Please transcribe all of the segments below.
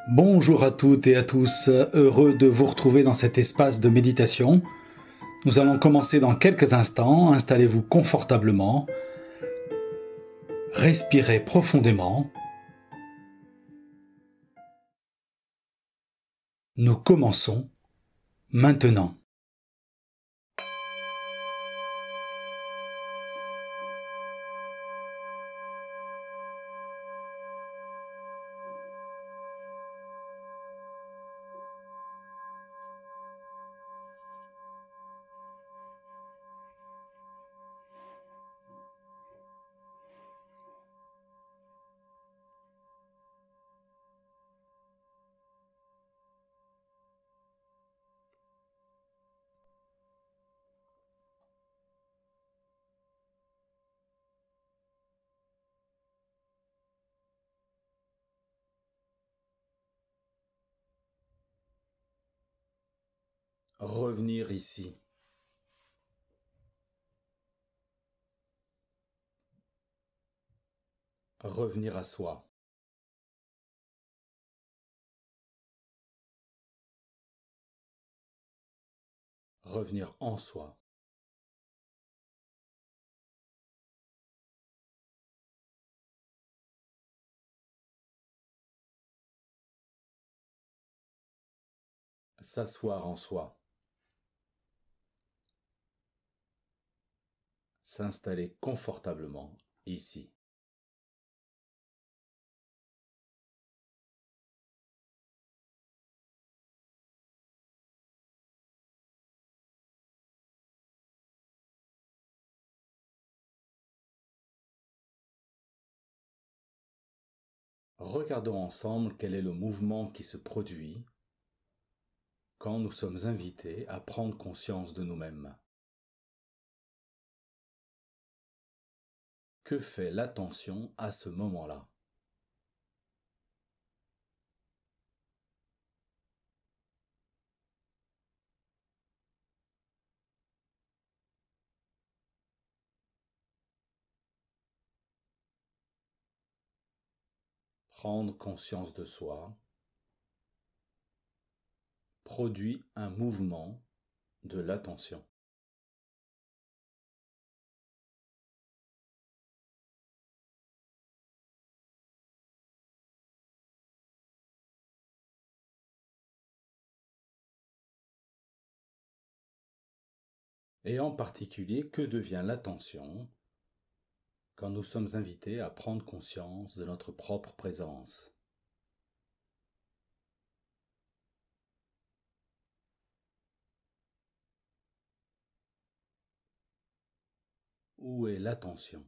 Bonjour à toutes et à tous, heureux de vous retrouver dans cet espace de méditation. Nous allons commencer dans quelques instants, installez-vous confortablement, respirez profondément. Nous commençons maintenant. Revenir ici. Revenir à soi. Revenir en soi. S'asseoir en soi. S'installer confortablement ici. Regardons ensemble quel est le mouvement qui se produit quand nous sommes invités à prendre conscience de nous-mêmes. Que fait l'attention à ce moment-là? Prendre conscience de soi produit un mouvement de l'attention. Et en particulier, que devient l'attention quand nous sommes invités à prendre conscience de notre propre présence? Où est l'attention?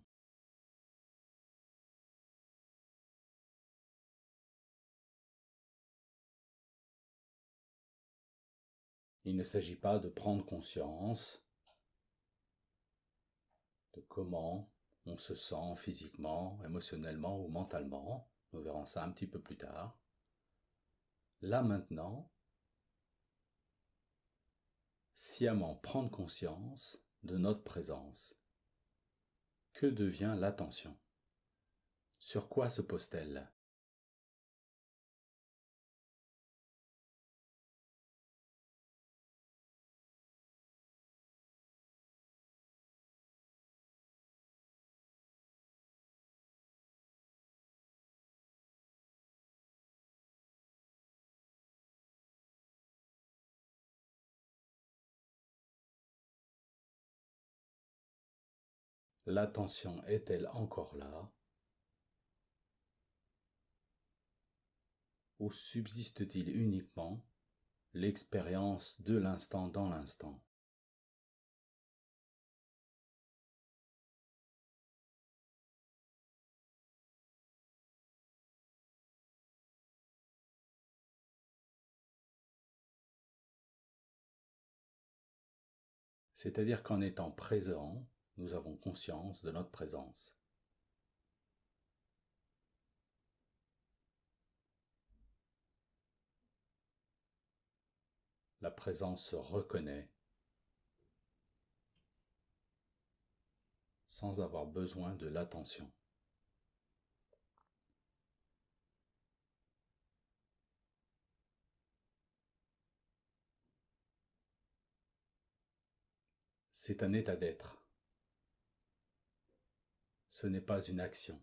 Il ne s'agit pas de prendre conscience de comment on se sent physiquement, émotionnellement ou mentalement. Nous verrons ça un petit peu plus tard. Là maintenant, sciemment prendre conscience de notre présence. Que devient l'attention? Sur quoi se pose-t-elle? L'attention est-elle encore là? Ou subsiste-t-il uniquement l'expérience de l'instant dans l'instant? C'est-à-dire qu'en étant présent, nous avons conscience de notre présence. La présence se reconnaît sans avoir besoin de l'attention. C'est un état d'être. Ce n'est pas une action.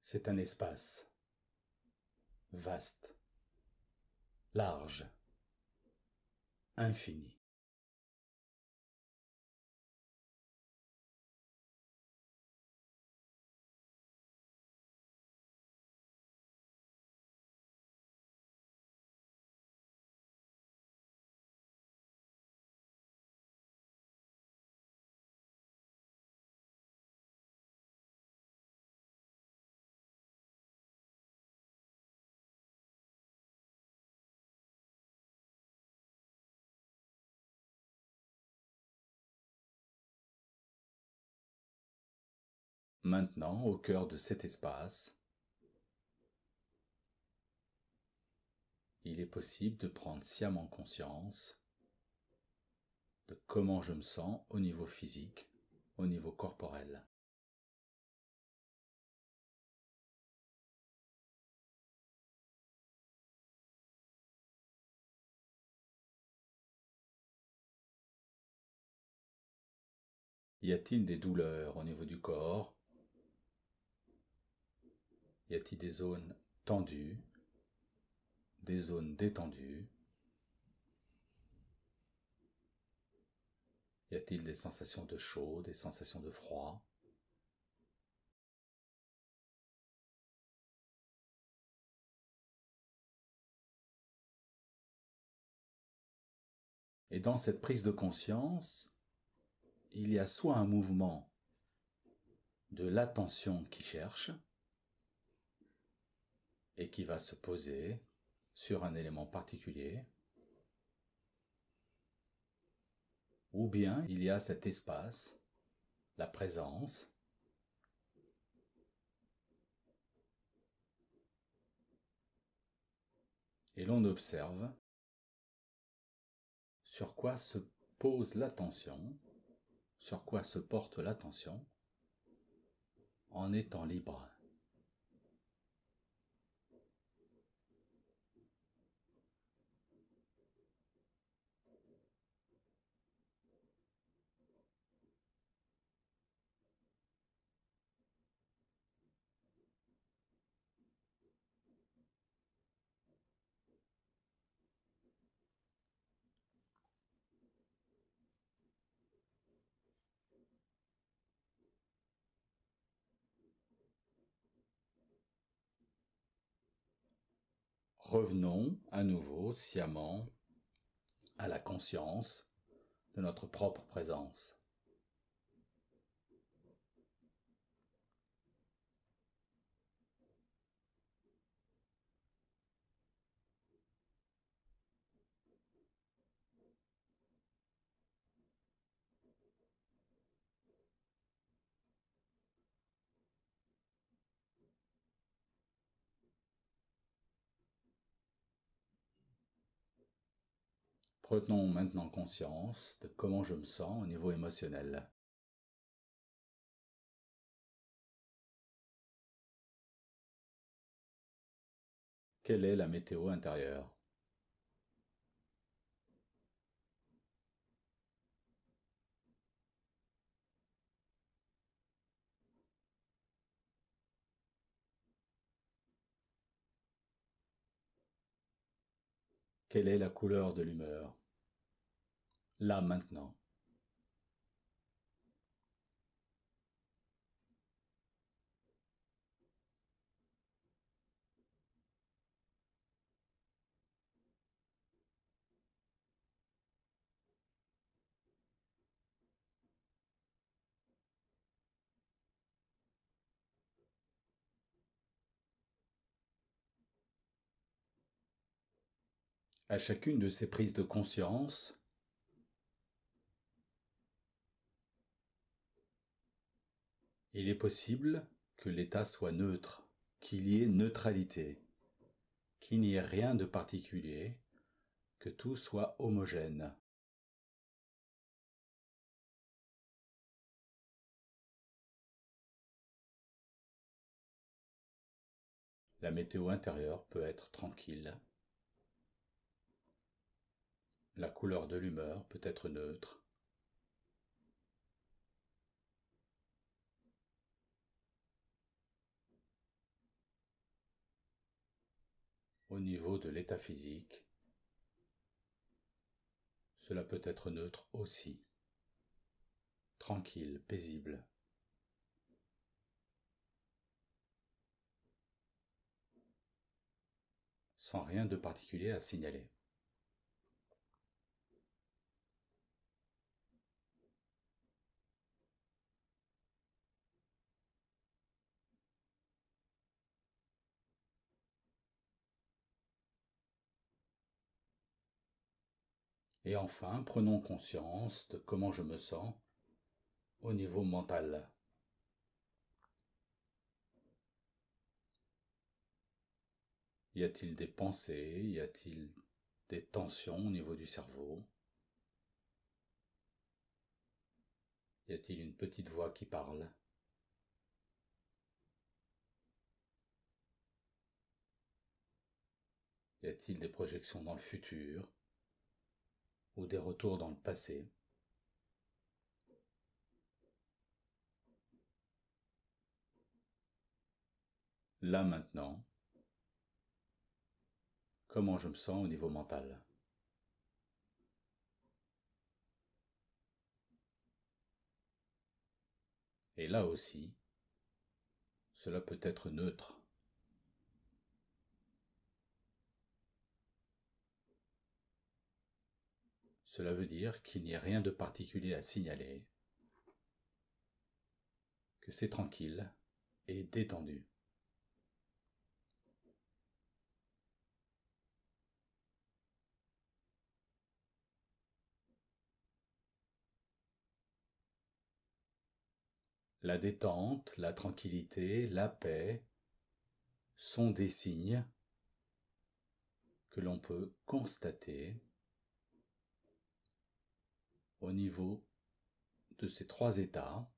C'est un espace vaste, large, infini. Maintenant, au cœur de cet espace, il est possible de prendre sciemment conscience de comment je me sens au niveau physique, au niveau corporel. Y a-t-il des douleurs au niveau du corps? Y a-t-il des zones tendues, des zones détendues? Y a-t-il des sensations de chaud, des sensations de froid? Et dans cette prise de conscience, il y a soit un mouvement de l'attention qui cherche et qui va se poser sur un élément particulier, ou bien il y a cet espace, la présence, et l'on observe sur quoi se pose l'attention, sur quoi se porte l'attention en étant libre. Revenons à nouveau sciemment à la conscience de notre propre présence. Prenons maintenant conscience de comment je me sens au niveau émotionnel. Quelle est la météo intérieure? Quelle est la couleur de l'humeur? Là maintenant. À chacune de ces prises de conscience, il est possible que l'état soit neutre, qu'il y ait neutralité, qu'il n'y ait rien de particulier, que tout soit homogène. La météo intérieure peut être tranquille. La couleur de l'humeur peut être neutre. Au niveau de l'état physique, cela peut être neutre aussi. Tranquille, paisible. Sans rien de particulier à signaler. Et enfin, prenons conscience de comment je me sens au niveau mental. Y a-t-il des pensées? Y a-t-il des tensions au niveau du cerveau? Y a-t-il une petite voix qui parle? Y a-t-il des projections dans le futur ou des retours dans le passé? Là maintenant, comment je me sens au niveau mental? Et là aussi, cela peut être neutre. Cela veut dire qu'il n'y a rien de particulier à signaler, que c'est tranquille et détendu. La détente, la tranquillité, la paix sont des signes que l'on peut constater au niveau de ces trois états.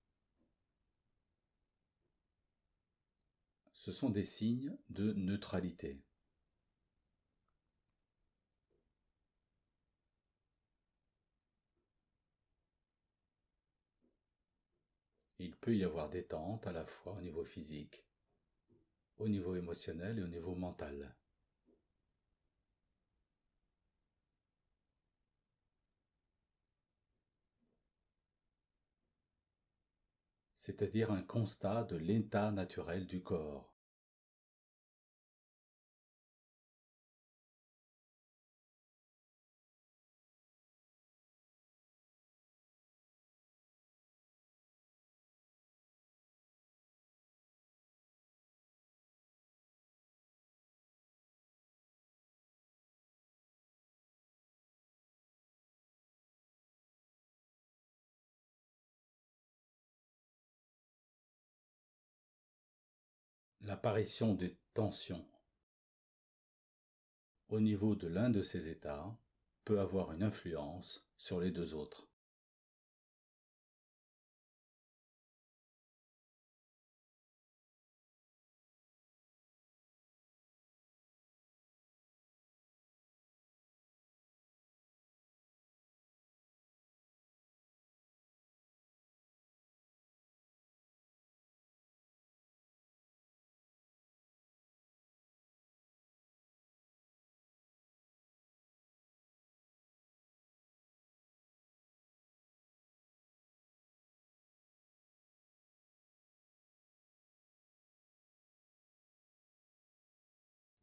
Ce sont des signes de neutralité. Il peut y avoir détente à la fois au niveau physique, au niveau émotionnel et au niveau mental. C'est-à-dire un constat de l'état naturel du corps. L'apparition des tensions au niveau de l'un de ces états peut avoir une influence sur les deux autres.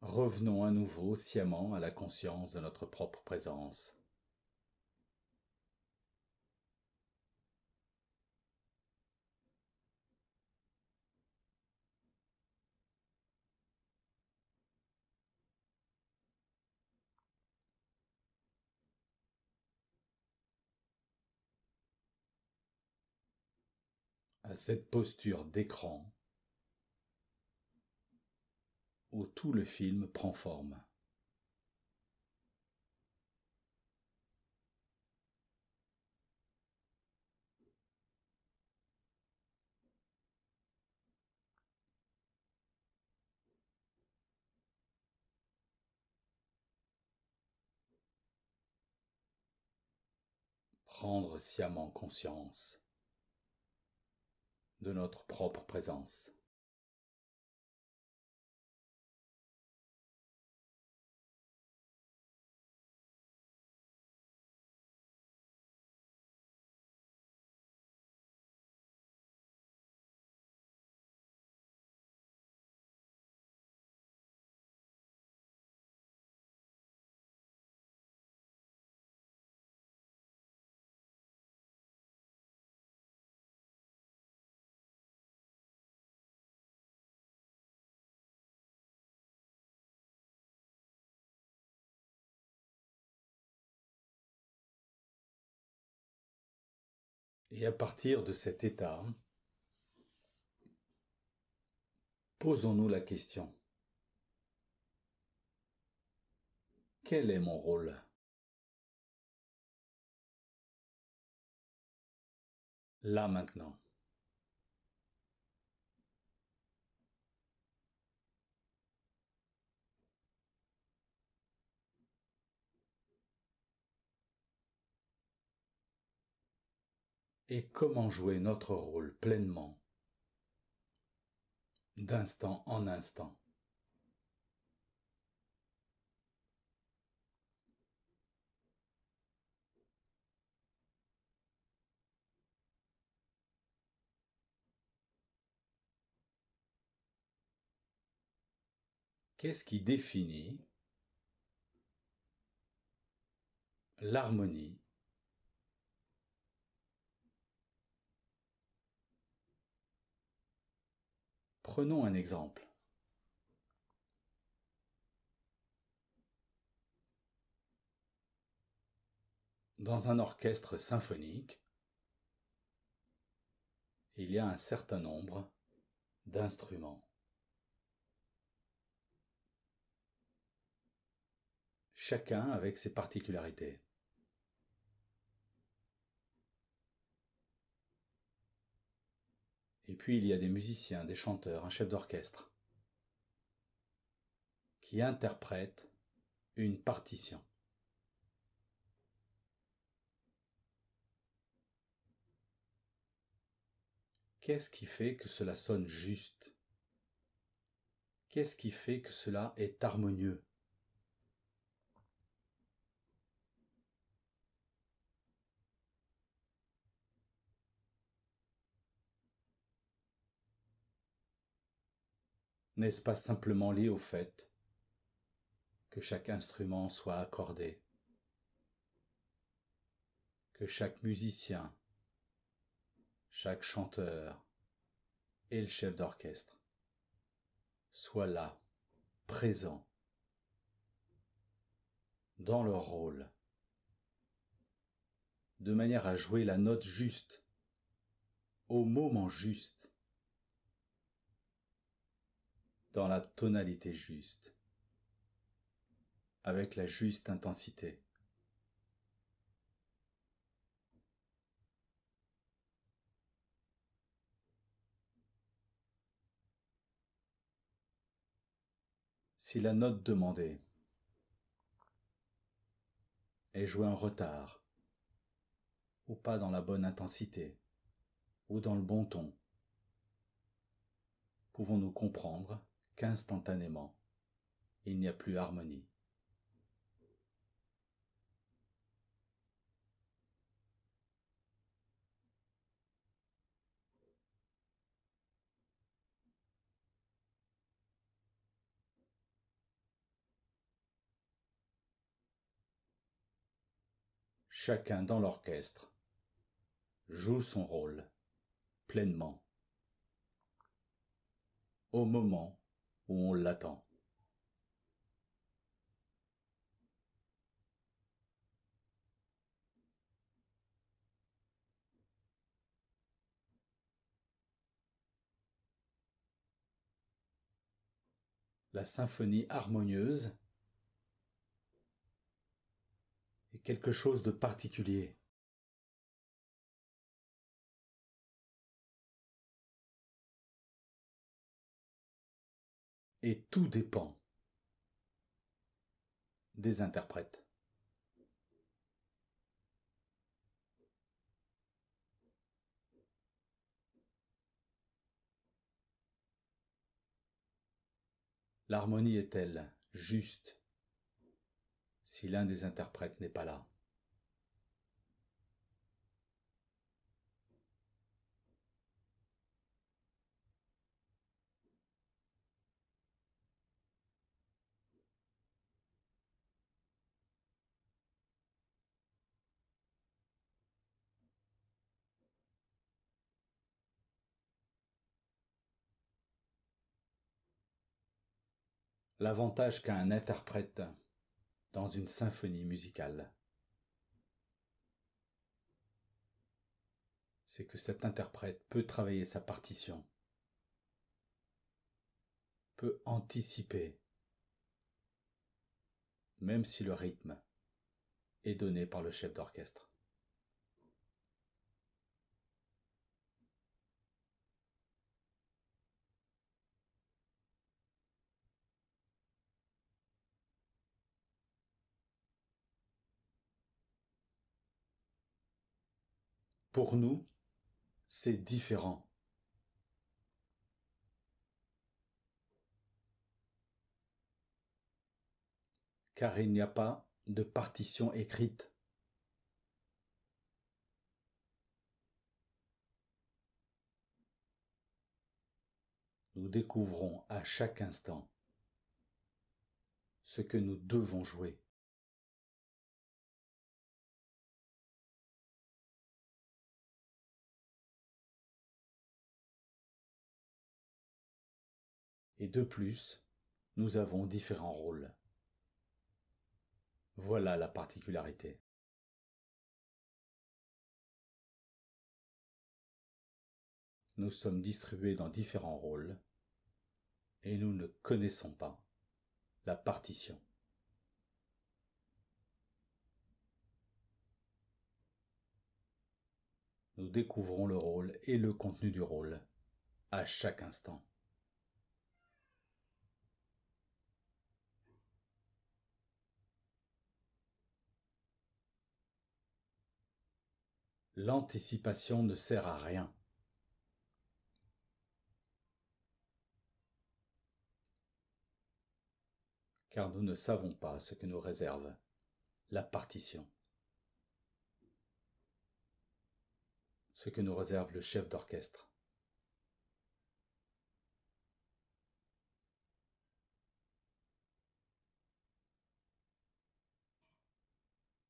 Revenons à nouveau sciemment à la conscience de notre propre présence. À cette posture d'écran où tout le film prend forme. Prendre sciemment conscience de notre propre présence. Et à partir de cet état, posons-nous la question: quel est mon rôle ? Là maintenant. Et comment jouer notre rôle pleinement, d'instant en instant. Qu'est-ce qui définit l'harmonie Prenons un exemple. Dans un orchestre symphonique, il y a un certain nombre d'instruments. Chacun avec ses particularités. Et puis il y a des musiciens, des chanteurs, un chef d'orchestre qui interprètent une partition. Qu'est-ce qui fait que cela sonne juste? Qu'est-ce qui fait que cela est harmonieux? N'est-ce pas simplement lié au fait que chaque instrument soit accordé, que chaque musicien, chaque chanteur et le chef d'orchestre soient là, présents, dans leur rôle, de manière à jouer la note juste, au moment juste, dans la tonalité juste, avec la juste intensité. Si la note demandée est jouée en retard, ou pas dans la bonne intensité, ou dans le bon ton, pouvons-nous comprendre qu'instantanément, il n'y a plus harmonie. Chacun dans l'orchestre joue son rôle pleinement, au moment où on l'attend. La symphonie harmonieuse est quelque chose de particulier. Et tout dépend des interprètes. L'harmonie est-elle juste si l'un des interprètes n'est pas là? L'avantage qu'a un interprète dans une symphonie musicale, c'est que cet interprète peut travailler sa partition, peut anticiper, même si le rythme est donné par le chef d'orchestre. Pour nous, c'est différent. Car il n'y a pas de partition écrite. Nous découvrons à chaque instant ce que nous devons jouer. Et de plus, nous avons différents rôles. Voilà la particularité. Nous sommes distribués dans différents rôles et nous ne connaissons pas la partition. Nous découvrons le rôle et le contenu du rôle à chaque instant. L'anticipation ne sert à rien. Car nous ne savons pas ce que nous réserve la partition, ce que nous réserve le chef d'orchestre.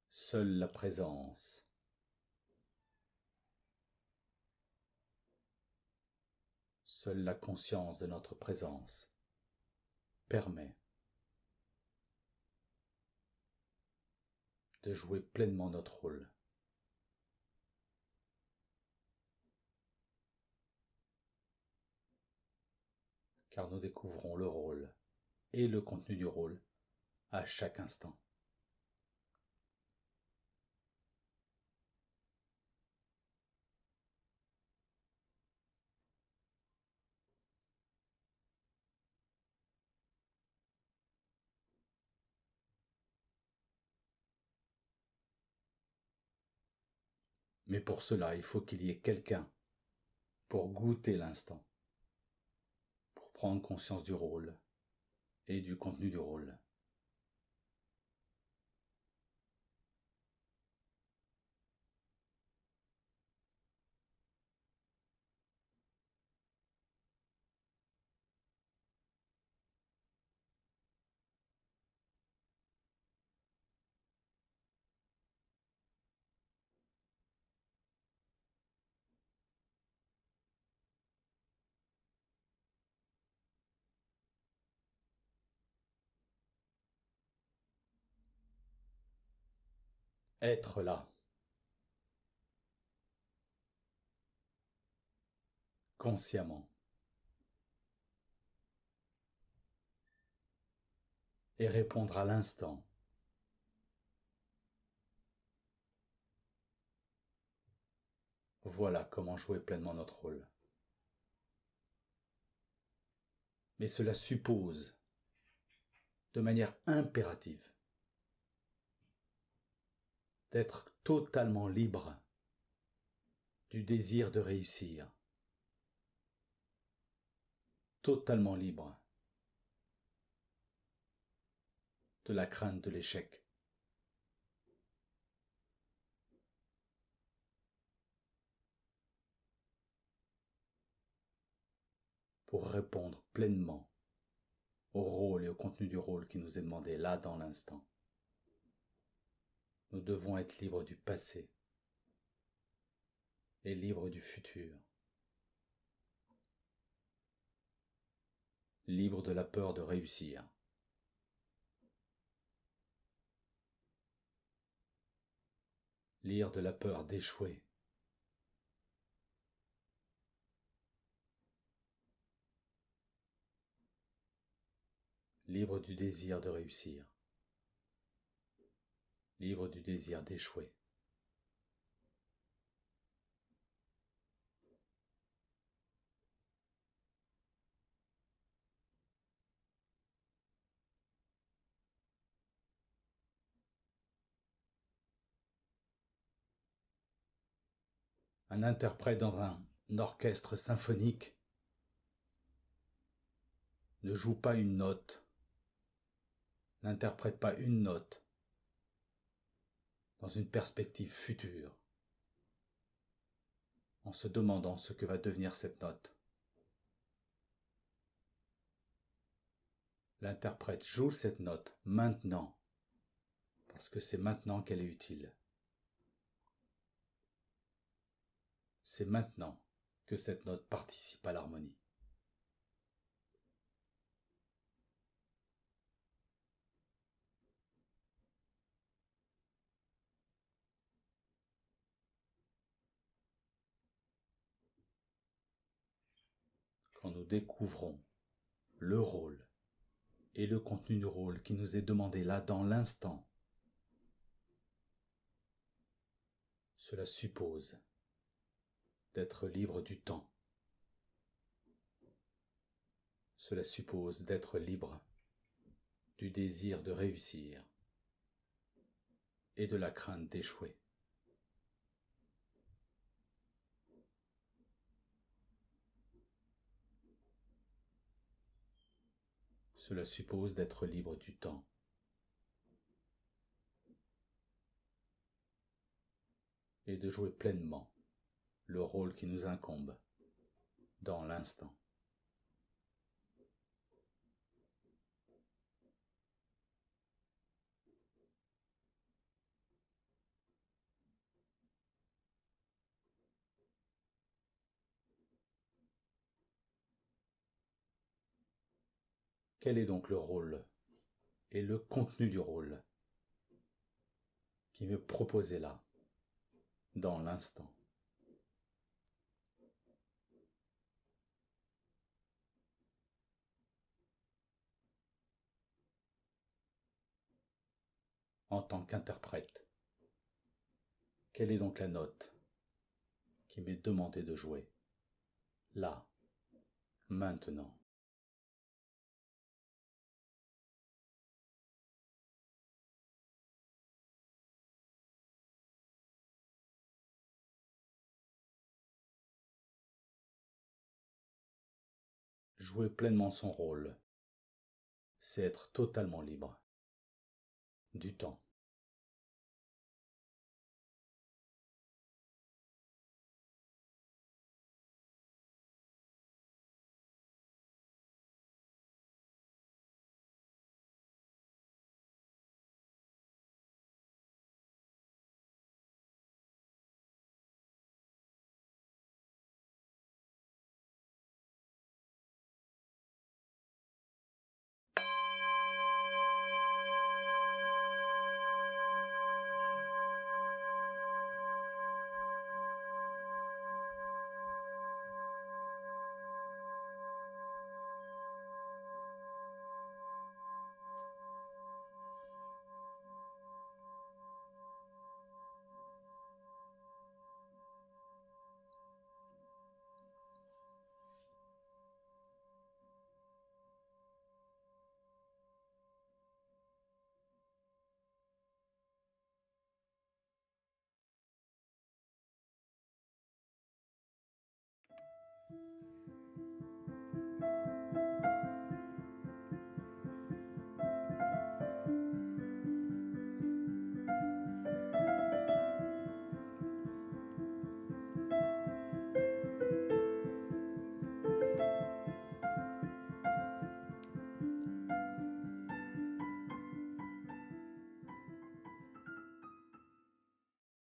Seule la présence, seule la conscience de notre présence permet de jouer pleinement notre rôle. Car nous découvrons le rôle et le contenu du rôle à chaque instant. Mais pour cela, il faut qu'il y ait quelqu'un pour goûter l'instant, pour prendre conscience du rôle et du contenu du rôle. Être là, consciemment, et répondre à l'instant. Voilà comment jouer pleinement notre rôle. Mais cela suppose, de manière impérative, d'être totalement libre du désir de réussir, totalement libre de la crainte de l'échec. Pour répondre pleinement au rôle et au contenu du rôle qui nous est demandé là dans l'instant. Nous devons être libres du passé et libres du futur, libres de la peur de réussir, libres de la peur d'échouer, libres du désir de réussir, libres du désir d'échouer. Un interprète dans un orchestre symphonique ne joue pas une note, n'interprète pas une note dans une perspective future, en se demandant ce que va devenir cette note. L'interprète joue cette note maintenant, parce que c'est maintenant qu'elle est utile. C'est maintenant que cette note participe à l'harmonie. Quand nous découvrons le rôle et le contenu du rôle qui nous est demandé là dans l'instant, cela suppose d'être libre du temps. Cela suppose d'être libre du désir de réussir et de la crainte d'échouer. Cela suppose d'être libre du temps. Et de jouer pleinement le rôle qui nous incombe dans l'instant. Quel est donc le rôle et le contenu du rôle qui m'est proposé là, dans l'instant? En tant qu'interprète, quelle est donc la note qui m'est demandé de jouer, là, maintenant? Jouer pleinement son rôle, c'est être totalement libre du temps.